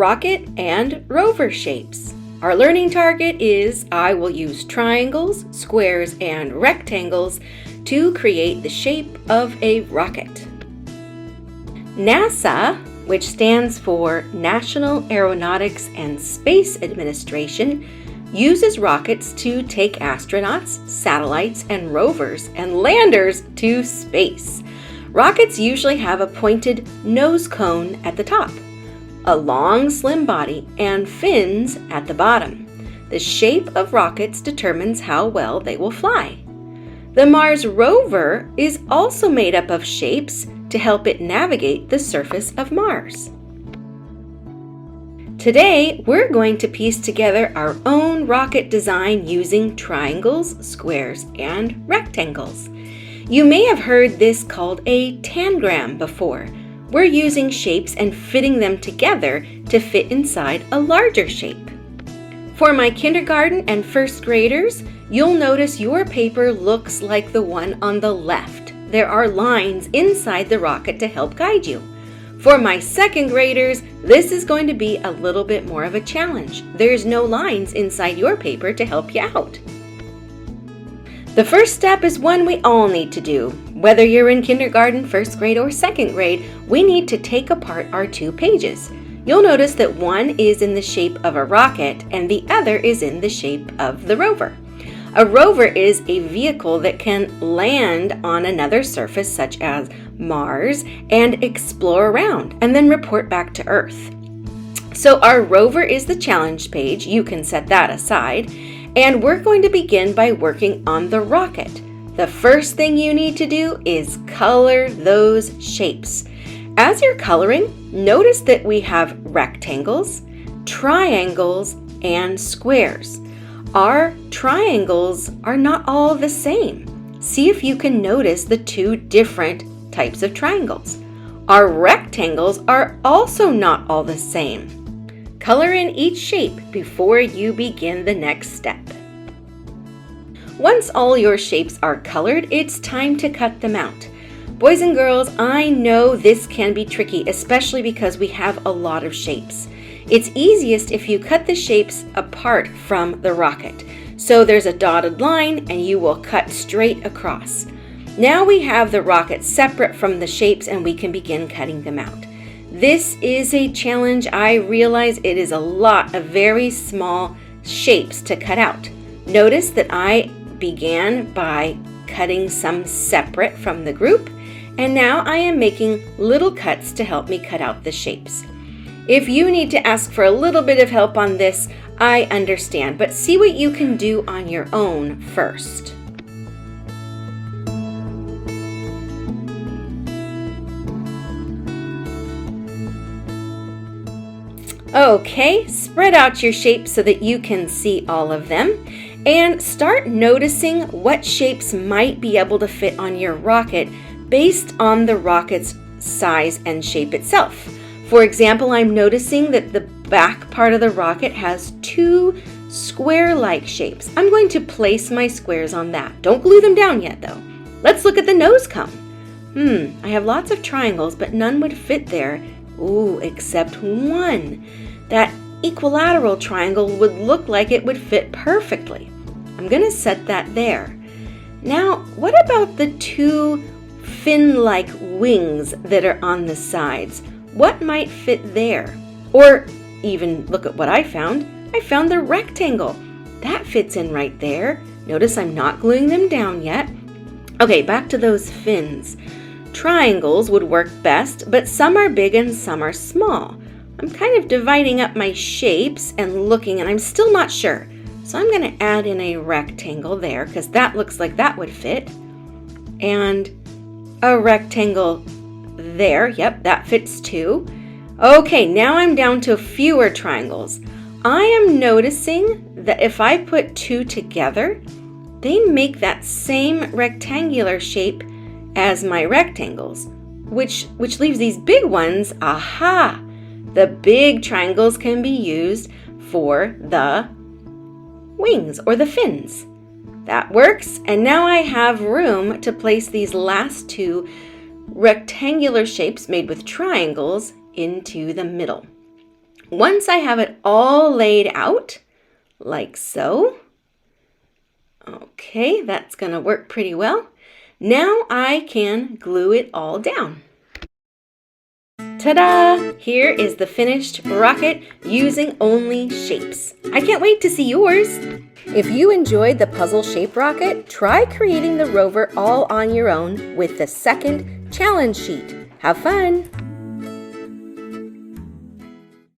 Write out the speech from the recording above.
rocket and rover shapes. Our learning target is I will use triangles, squares, and rectangles to create the shape of a rocket. NASA, which stands for National Aeronautics and Space Administration, uses rockets to take astronauts, satellites, and rovers and landers to space. Rockets usually have a pointed nose cone at the top, a long slim body, and fins at the bottom. The shape of rockets determines how well they will fly. The Mars rover is also made up of shapes to help it navigate the surface of Mars. Today, we're going to piece together our own rocket design using triangles, squares, and rectangles. You may have heard this called a tangram before. We're using shapes and fitting them together to fit inside a larger shape. For my kindergarten and first graders, you'll notice your paper looks like the one on the left. There are lines inside the rocket to help guide you. For my second graders, this is going to be a little bit more of a challenge. There's no lines inside your paper to help you out. The first step is one we all need to do. Whether you're in kindergarten, first grade, or second grade, we need to take apart our two pages. You'll notice that one is in the shape of a rocket and the other is in the shape of the rover. A rover is a vehicle that can land on another surface such as Mars and explore around and then report back to Earth. So our rover is the challenge page. You can set that aside. And we're going to begin by working on the rocket. The first thing you need to do is color those shapes. As you're coloring, notice that we have rectangles, triangles, and squares. Our triangles are not all the same. See if you can notice the two different types of triangles. Our rectangles are also not all the same. Color in each shape before you begin the next step. Once all your shapes are colored, it's time to cut them out. Boys and girls, I know this can be tricky, especially because we have a lot of shapes. It's easiest if you cut the shapes apart from the rocket. So there's a dotted line and you will cut straight across. Now we have the rocket separate from the shapes and we can begin cutting them out. This is a challenge. I realize it is a lot of very small shapes to cut out. Notice that I began by cutting some separate from the group, and now I am making little cuts to help me cut out the shapes. If you need to ask for a little bit of help on this, I understand, but see what you can do on your own first. Okay, spread out your shapes so that you can see all of them, and start noticing what shapes might be able to fit on your rocket based on the rocket's size and shape itself. For example, I'm noticing that the back part of the rocket has two square-like shapes. I'm going to place my squares on that. Don't glue them down yet, though. Let's look at the nose cone. I have lots of triangles, but none would fit there. Ooh, except one. That equilateral triangle would look like it would fit perfectly. I'm going to set that there. Now, what about the two fin-like wings that are on the sides? What might fit there? Or even look at what I found. I found the rectangle. That fits in right there. Notice I'm not gluing them down yet. Okay, back to those fins. Triangles would work best, but some are big and some are small. I'm kind of dividing up my shapes and looking, and I'm still not sure. So I'm going to add in a rectangle there because that looks like that would fit. And a rectangle there. Yep, that fits too. Okay, now I'm down to fewer triangles. I am noticing that if I put two together, they make that same rectangular shape as my rectangles, which leaves these big ones. Aha! The big triangles can be used for the wings or the fins. That works, and now I have room to place these last two rectangular shapes made with triangles into the middle. Once I have it all laid out, like so, okay, that's going to work pretty well. Now I can glue it all down. Ta-da! Here is the finished rocket using only shapes. I can't wait to see yours! If you enjoyed the puzzle shape rocket, try creating the rover all on your own with the second challenge sheet. Have fun!